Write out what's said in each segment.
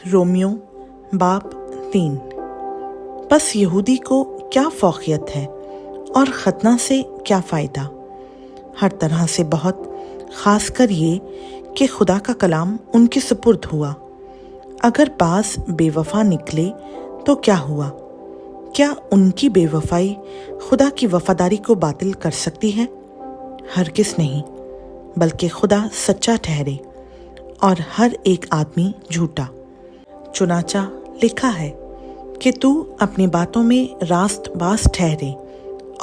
Romeo बाब 3। बस यहूदी को क्या फौकियत है और खतना से क्या फ़ायदा। हर तरह से बहुत ख़ास कर ये कि खुदा का कलाम उनके सुपुर्द हुआ। अगर बाज़ बेवफ़ा निकले तो क्या हुआ? क्या उनकी बेवफ़ाई खुदा की वफ़ादारी को बातिल कर सकती है? हरगिज़ नहीं, बल्कि खुदा सच्चा ठहरे और हर एक आदमी झूठा। चुनाचा लिखा है कि तू अपनी बातों में रास्त बास ठहरे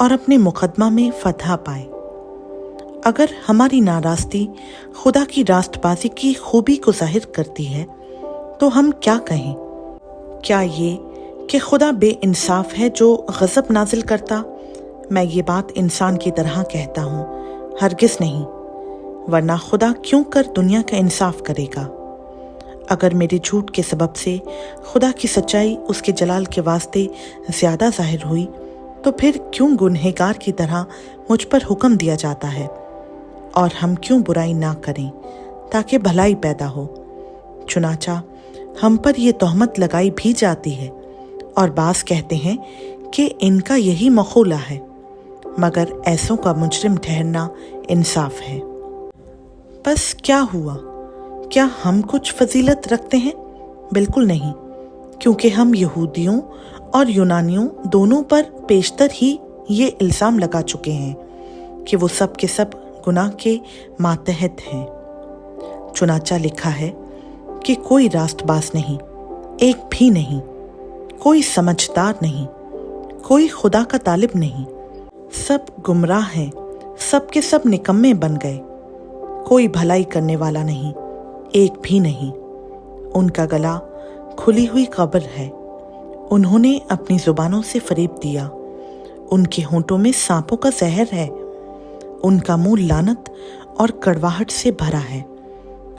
और अपने मुकदमा में फतह पाए। अगर हमारी नाराज़गी खुदा की रास्तबाजी की खूबी को ज़ाहिर करती है तो हम क्या कहें? क्या ये कि खुदा बेइंसाफ है जो गज़ब नाजिल करता? मैं ये बात इंसान की तरह कहता हूँ, हरगिज़ नहीं, वरना खुदा क्यों कर दुनिया का इंसाफ करेगा। अगर मेरे झूठ के सबब से खुदा की सच्चाई उसके जलाल के वास्ते ज़्यादा ज़ाहिर हुई तो फिर क्यों गुनहगार की तरह मुझ पर हुक्म दिया जाता है, और हम क्यों बुराई ना करें ताकि भलाई पैदा हो। चुनाचा हम पर ये तोहमत लगाई भी जाती है और बाज़ कहते हैं कि इनका यही मखूला है, मगर ऐसों का मुजरिम ठहरना इंसाफ है। बस क्या हुआ? क्या हम कुछ फजीलत रखते हैं? बिल्कुल नहीं, क्योंकि हम यहूदियों और यूनानियों दोनों पर पेशतर ही ये इल्ज़ाम लगा चुके हैं कि वो सब के सब गुनाह के मातहत हैं। चुनाचा लिखा है कि कोई रास्तबाज नहीं, एक भी नहीं, कोई समझदार नहीं, कोई खुदा का तालिब नहीं, सब गुमराह हैं, सब के सब निकम्मे बन गए, कोई भलाई करने वाला नहीं, एक भी नहीं। उनका गला खुली हुई कब्र है, उन्होंने अपनी जुबानों से फरेब दिया, उनके होंठों में सांपों का जहर है, उनका मुंह लानत और कड़वाहट से भरा है,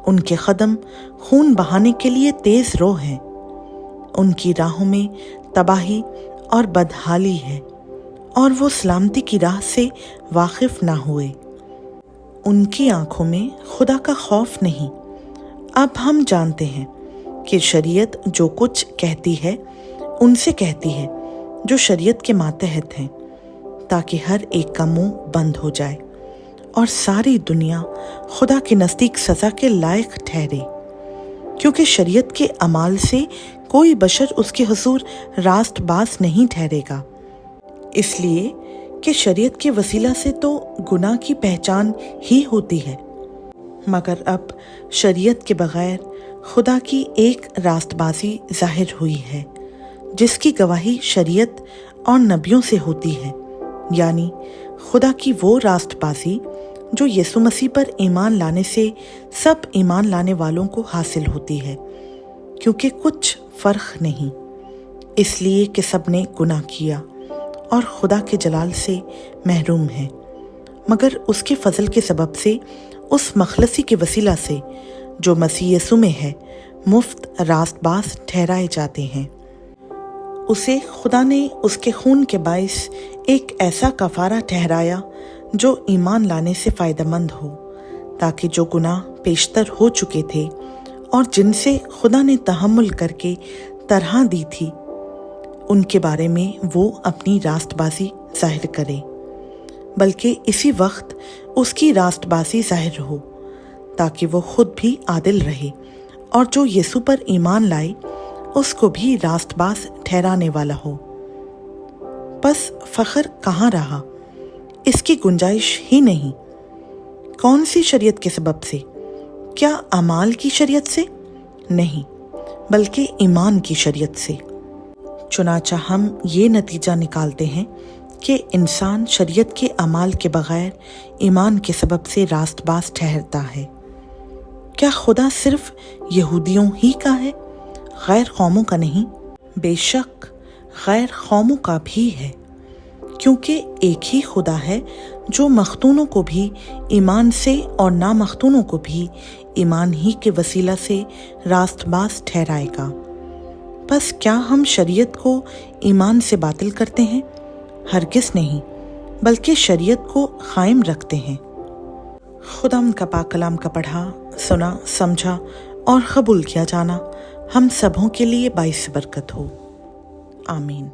उनके कदम खून बहाने के लिए तेज रो हैं, उनकी राहों में तबाही और बदहाली है और वो सलामती की राह से वाकिफ ना हुए। उनकी आंखों में खुदा का खौफ नहीं। अब हम जानते हैं कि शरीयत जो कुछ कहती है उनसे कहती है जो शरीयत के मातहत हैं, ताकि हर एक का मुंह बंद हो जाए और सारी दुनिया खुदा के नज़दीक सज़ा के लायक ठहरे, क्योंकि शरीयत के अमाल से कोई बशर उसके हुजूर रास्तबाज नहीं ठहरेगा, इसलिए कि शरीयत के वसीला से तो गुनाह की पहचान ही होती है। मगर अब शरीयत के बगैर खुदा की एक रास्तबाजी ज़ाहिर हुई है, जिसकी गवाही शरीयत और नबियों से होती है, यानी खुदा की वो रास्तबाजी जो यीशु मसीह पर ईमान लाने से सब ईमान लाने वालों को हासिल होती है, क्योंकि कुछ फ़र्क नहीं, इसलिए कि सब ने गुनाह किया और खुदा के जलाल से महरूम है, मगर उसके फजल के सबब से उस मखलसी के वसीला से जो मसीह यीशु में है मुफ्त रास्तबाज ठहराए जाते हैं। उसे खुदा ने उसके खून के बाइस एक ऐसा कफारा ठहराया जो ईमान लाने से फ़ायदेमंद हो, ताकि जो गुनाह पेशतर हो चुके थे और जिनसे खुदा ने तहम्मुल करके तरह दी थी, उनके बारे में वो अपनी रास्तबाजी ज़ाहिर करे, बल्कि इसी वक्त उसकी रास्तबाजी ज़ाहिर हो, ताकि वो खुद भी आदिल रहे और जो यीशु पर ईमान लाए उसको भी रास्तबाज ठहराने वाला हो। बस फ़ख्र कहाँ रहा? इसकी गुंजाइश ही नहीं। कौन सी शरीयत के सबब से? क्या अमाल की शरीयत से? नहीं, बल्कि ईमान की शरीयत से। चुनाचा हम ये नतीजा निकालते हैं कि इंसान शरीयत के अमाल के बगैर ईमान के सबब से रास्तबाज ठहरता है। क्या खुदा सिर्फ यहूदियों ही का है, गैर कौमों का नहीं? बेशक गैर कौमों का भी है, क्योंकि एक ही खुदा है जो मख्तूनों को भी ईमान से और ना मख्तूनों को भी ईमान ही के वसीला से रास्तबाज ठहराएगा। बस क्या हम शरीयत को ईमान से बातिल करते हैं? हरगिज़ नहीं, बल्कि शरीयत को कायम रखते हैं। खुदा का पाक कलाम का पढ़ा, सुना, समझा और कबूल किया जाना ہم سبوں کے لیے باعث برکت ہو۔ آمین۔